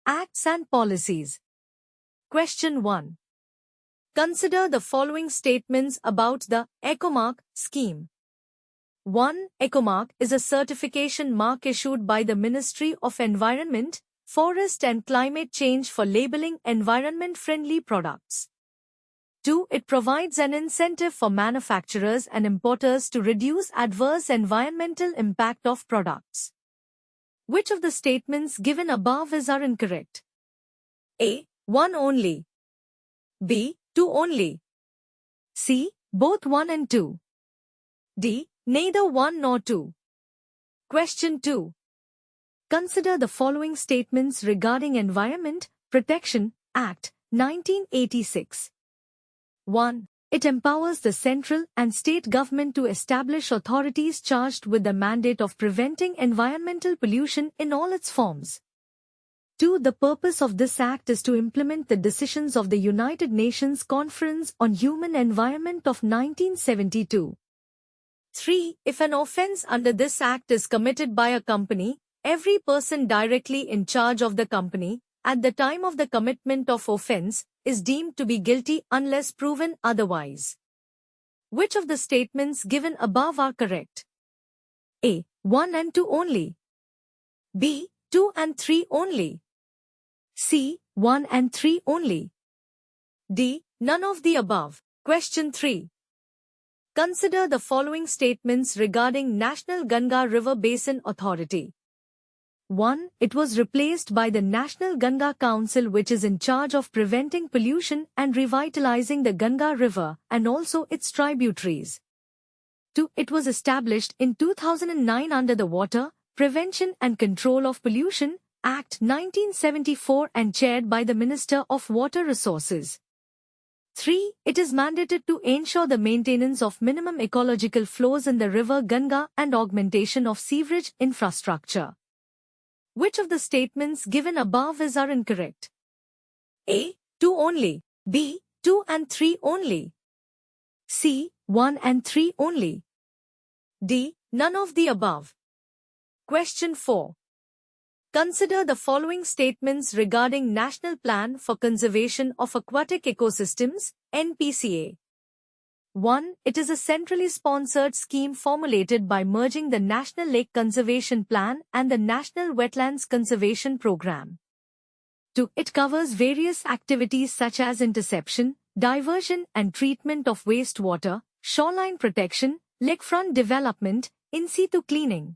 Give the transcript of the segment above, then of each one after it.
acts and policies. Question 1. Consider the following statements about the EcoMark scheme. 1. EcoMark is a certification mark issued by the Ministry of Environment, Forest and Climate Change for labeling environment-friendly products. 2. It provides an incentive for manufacturers and importers to reduce adverse environmental impact of products. Which of the statements given above are incorrect? A. 1 only. B. 2 only. C. Both 1 and 2. D. Neither 1 nor 2. Question 2. Consider the following statements regarding Environment Protection Act, 1986. 1. It empowers the central and state government to establish authorities charged with the mandate of preventing environmental pollution in all its forms. 2. The purpose of this act is to implement the decisions of the United Nations Conference on Human Environment of 1972. 3. If an offense under this act is committed by a company, every person directly in charge of the company, at the time of the commitment of offense, is deemed to be guilty unless proven otherwise. Which of the statements given above are correct? A. 1 and 2 only. B. 2 and 3 only. C. 1 and 3 only. D. None of the above. Question 3. Consider the following statements regarding National Ganga River Basin Authority. 1. It was replaced by the National Ganga Council, which is in charge of preventing pollution and revitalizing the Ganga River and also its tributaries. 2. It was established in 2009 under the Water, Prevention and Control of Pollution Act 1974 and chaired by the Minister of Water Resources. 3. It is mandated to ensure the maintenance of minimum ecological flows in the river Ganga and augmentation of sewerage infrastructure. Which of the statements given above are incorrect? A. 2 only. B. 2 and 3 only. C. 1 and 3 only. D. None of the above. Question 4. Consider the following statements regarding National Plan for Conservation of Aquatic Ecosystems, NPCA. 1. It is a centrally sponsored scheme formulated by merging the National Lake Conservation Plan and the National Wetlands Conservation Program. 2. It covers various activities such as interception, diversion and treatment of wastewater, shoreline protection, lakefront development, in situ cleaning.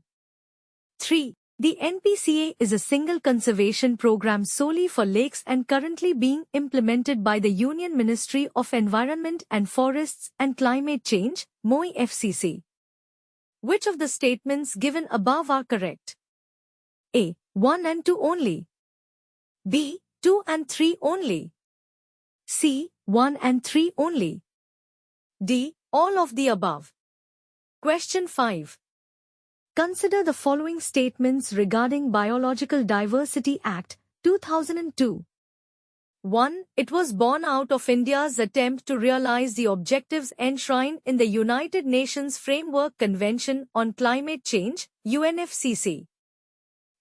3. The NPCA is a single conservation program solely for lakes and currently being implemented by the Union Ministry of Environment and Forests and Climate Change, MOE FCC. Which of the statements given above are correct? A. 1 and 2 only. B. 2 and 3 only. C. 1 and 3 only. D. All of the above. Question 5. Consider the following statements regarding Biological Diversity Act, 2002. 1. It was born out of India's attempt to realize the objectives enshrined in the United Nations Framework Convention on Climate Change, UNFCCC.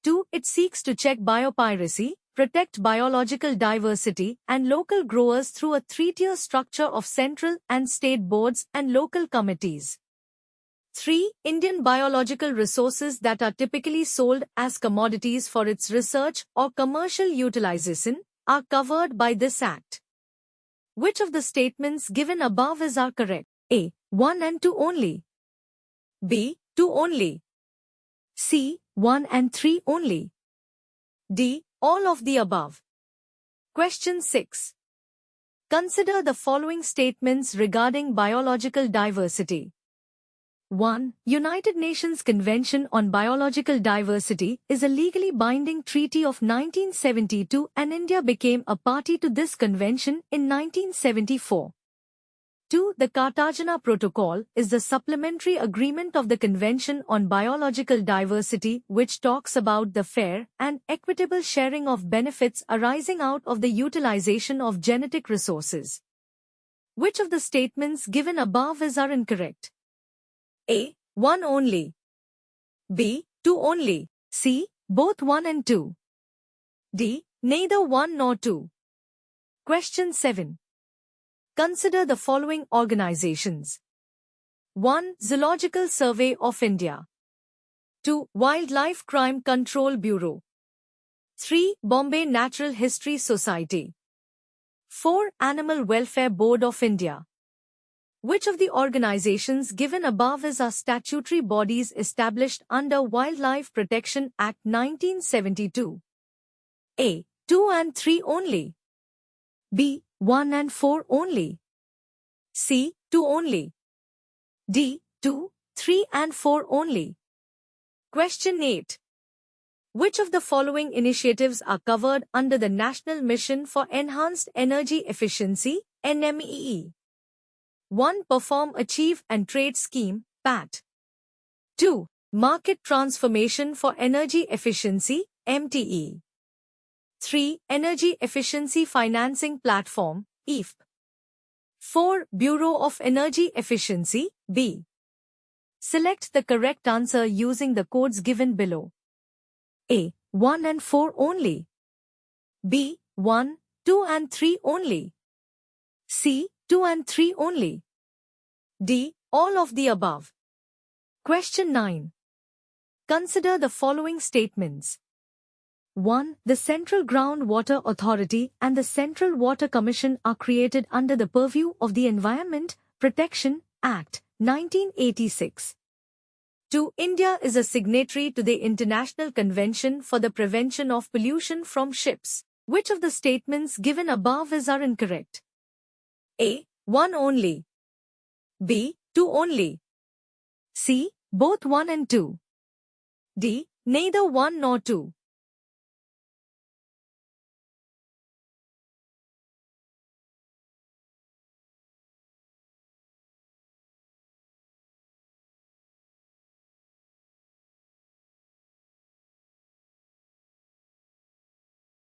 2. It seeks to check biopiracy, protect biological diversity and local growers through a three-tier structure of central and state boards and local committees. 3. Indian biological resources that are typically sold as commodities for its research or commercial utilization are covered by this act. Which of the statements given above are correct? A. 1 and 2 only. B. 2 only. C. 1 and 3 only. D. All of the above. Question 6. Consider the following statements regarding biological diversity. 1. United Nations Convention on Biological Diversity is a legally binding treaty of 1972 and India became a party to this convention in 1974. 2. The Cartagena Protocol is the supplementary agreement of the Convention on Biological Diversity which talks about the fair and equitable sharing of benefits arising out of the utilization of genetic resources. Which of the statements given above are incorrect? A. 1 only. B. 2 only. C. Both 1 and 2. D. neither 1 nor 2. Question 7. Consider the following organizations. 1. Zoological Survey of India. 2. Wildlife Crime Control Bureau. 3. Bombay Natural History Society. 4. Animal Welfare Board of India. Which of the organizations given above is are statutory bodies established under Wildlife Protection Act 1972? A. 2 and 3 only. B. 1 and 4 only. C. 2 only. D. 2, 3 and 4 only. Question 8. Which of the following initiatives are covered under the National Mission for Enhanced Energy Efficiency, NMEE? 1. Perform, Achieve and Trade Scheme, PAT. 2. Market Transformation for Energy Efficiency, MTE. 3. Energy Efficiency Financing Platform, EFP. 4. Bureau of Energy Efficiency, B. Select the correct answer using the codes given below. A. 1 and 4 only. B. 1, 2 and 3 only. C. 2 and 3 only. D. All of the above. Question 9. Consider the following statements. 1. The Central Groundwater Authority and the Central Water Commission are created under the purview of the Environment Protection Act, 1986. 2. India is a signatory to the International Convention for the Prevention of Pollution from Ships. Which of the statements given above are incorrect? A. 1 only. B. 2 only. C. Both 1 and 2. D. Neither 1 nor 2.